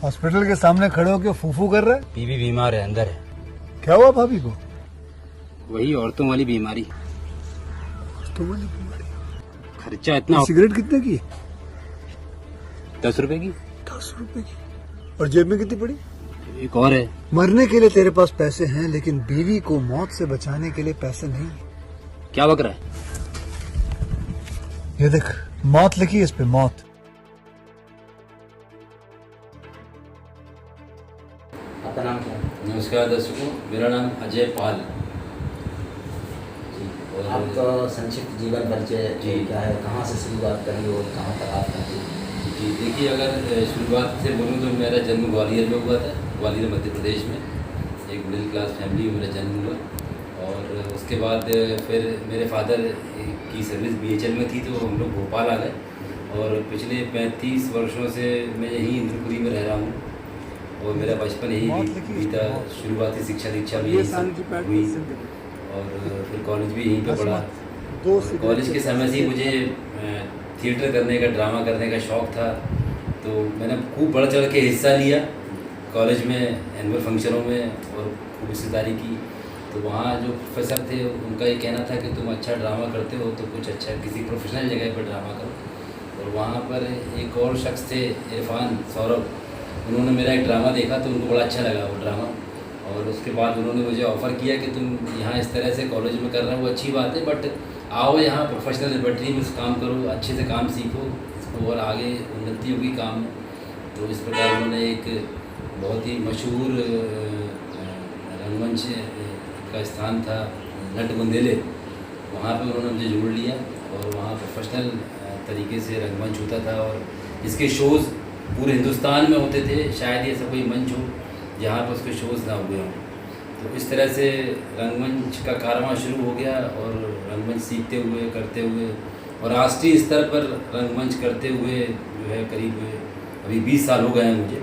Hospital के सामने खड़े होकर फूफू कर रहा है। बीवी बीमार है, अंदर है। क्या हुआ भाभी को? वही औरतों वाली बीमारी। तुम्हारी बीमारी? खर्चा इतना। सिगरेट कितने की? 10 रुपए की। 10 रुपए की। और जेब में कितनी पड़ी? एक और है। मरने के लिए तेरे पास पैसे हैं, लेकिन बीवी को मौत से बचाने के लिए पैसे नहीं है। क्या बक रहा है? ये देख, मौत लिखी है इस पे, मौत। आपका नाम क्या है? नमस्कार दर्शकों, मेरा नाम अजय पाल। और आपका संक्षिप्त जीवन परिचय जी। क्या है, कहाँ से शुरुआत करी और कहाँ तक आप पहुँचे? जी देखिए, अगर शुरुआत से बोलूँ तो मेरा जन्म ग्वालियर में हुआ था, ग्वालियर मध्य प्रदेश में। एक मिडिल क्लास फैमिली में मेरा जन्म हुआ। और उसके बाद फिर मेरे फादर की सर्विस BHL में थी, तो हम लोग भोपाल आ गए। और पिछले 35 वर्षों से मैं यहीं इंद्रपुरी में रह रहा हूँ। और मेरा बचपन यहीं बीता, शुरुआती शिक्षा दीक्षा भी यहीं हुई। और फिर कॉलेज भी यहीं पे पढ़ा। कॉलेज के समय से ही मुझे थिएटर करने का, ड्रामा करने का शौक़ था। तो मैंने खूब बढ़ चढ़ के हिस्सा लिया कॉलेज में, एनुअल फंक्शनों में, और खूब हिस्सेदारी की। तो वहाँ जो प्रोफेसर थे उनका ये कहना था कि तुम अच्छा ड्रामा करते हो तो कुछ अच्छा किसी प्रोफेशनल जगह पर ड्रामा करो। और वहाँ पर एक और शख्स थे, इरफान सौरभ। उन्होंने मेरा एक ड्रामा देखा तो उनको बड़ा अच्छा लगा वो ड्रामा। और उसके बाद उन्होंने मुझे ऑफ़र किया कि तुम यहाँ इस तरह से कॉलेज में कर रहे हो, वो अच्छी बात है, बट आओ यहाँ प्रोफेशनल लेबोरेटरी में काम करो, अच्छे से काम सीखो, इसको और आगे उन्नति होगी काम में। तो इस प्रकार उन्होंने एक बहुत ही मशहूर रंगमंच का स्थान था नट बुंदेले, वहाँ पे उन्होंने मुझे जोड़ लिया। और वहाँ प्रोफेशनल तरीके से रंगमंच होता था, और इसके शोज़ पूरे हिंदुस्तान में होते थे। शायद ही ऐसा कोई मंच हो जहाँ पर उसके शोज़ ना हुए हों। तो इस तरह से रंगमंच का कारवां शुरू हो गया। और रंगमंच सीखते हुए, करते हुए, और राष्ट्रीय स्तर पर रंगमंच करते हुए जो है करीब अभी 20 साल हो गए हैं मुझे।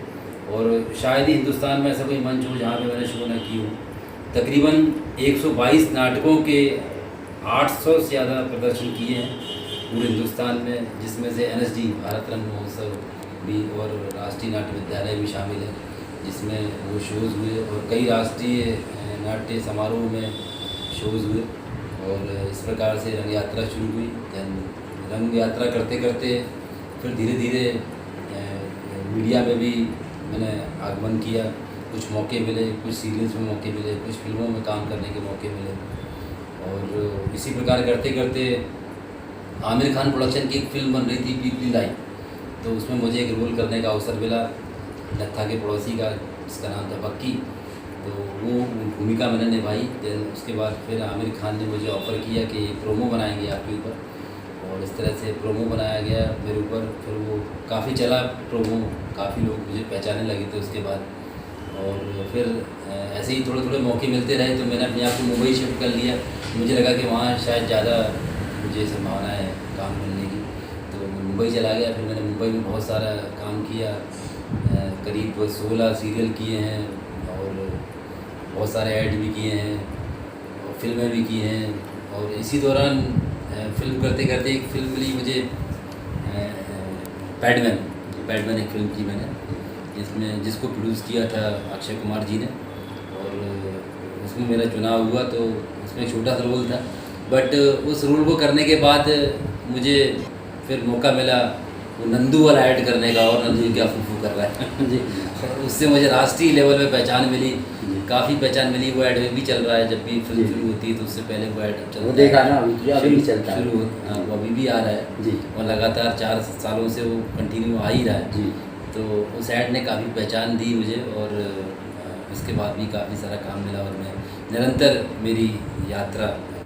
और शायद ही हिंदुस्तान में ऐसा कोई मंच हो जहाँ पे मैंने शो न की हो। तकरीबन 122 नाटकों के 800 से ज़्यादा प्रदर्शन किए हैं पूरे हिंदुस्तान में, जिसमें से NSD भारत रंग महोत्सव भी और राष्ट्रीय नाट्य विद्यालय भी शामिल है, जिसमें वो शोज़ हुए। और कई राष्ट्रीय नाट्य समारोह में शोज़ हुए। और इस प्रकार से रंग यात्रा शुरू हुई। रंग यात्रा करते करते फिर धीरे धीरे मीडिया में भी मैंने आगमन किया। कुछ मौके मिले, कुछ सीरियल्स में मौके मिले, कुछ फिल्मों में काम करने के मौके मिले। और इसी प्रकार करते करते आमिर खान प्रोडक्शन की एक फिल्म बन रही थी, पीपली लाइव। तो उसमें मुझे एक रोल करने का अवसर मिला, नत्था के पड़ोसी का, जिसका नाम था बक्की। तो वो भूमिका मैंने निभाई। देन उसके बाद फिर आमिर खान ने मुझे ऑफ़र किया कि प्रोमो बनाएंगे आपके ऊपर। और इस तरह से प्रोमो बनाया गया मेरे ऊपर। फिर वो काफ़ी चला प्रोमो, काफ़ी लोग मुझे पहचानने लगे थे उसके बाद। और फिर ऐसे ही थोड़े थोड़े मौके मिलते रहे, तो मैंने अपने आप को मुंबई शिफ्ट कर लिया। मुझे लगा कि वहाँ शायद ज़्यादा मुझे संभावना है काम मिलने की। तो मैं मुंबई चला गया। फिर मैंने मुंबई में बहुत सारा काम किया, करीब 16 सीरियल किए हैं, और बहुत सारे ऐड भी किए हैं, और फिल्में भी की हैं। और इसी दौरान फिल्म करते करते एक फिल्म मिली मुझे, पैडमैन एक फिल्म की मैंने, जिसको प्रोड्यूस किया था अक्षय कुमार जी ने। और उसमें मेरा चुनाव हुआ, तो उसमें एक छोटा सा रोल था, बट उस रोल को करने के बाद मुझे फिर मौका मिला वो नंदू वाला ऐड करने का, और नंदू क्या फूफू कर रहा है जी। उससे मुझे राष्ट्रीय लेवल पे पहचान मिली, काफ़ी पहचान मिली। वो ऐड भी चल रहा है, जब भी फिल्म शुरू होती है तो उससे पहले वो ऐड चलता है। वो देखा ना, अभी भी चलता है। शुरू, हाँ, वो अभी भी आ रहा है जी। और लगातार 4 सालों से वो कंटिन्यू आ ही रहा है जी। तो उस ऐड ने काफ़ी पहचान दी मुझे। और इसके बाद भी काफ़ी सारा काम मिला, और मैं निरंतर मेरी यात्रा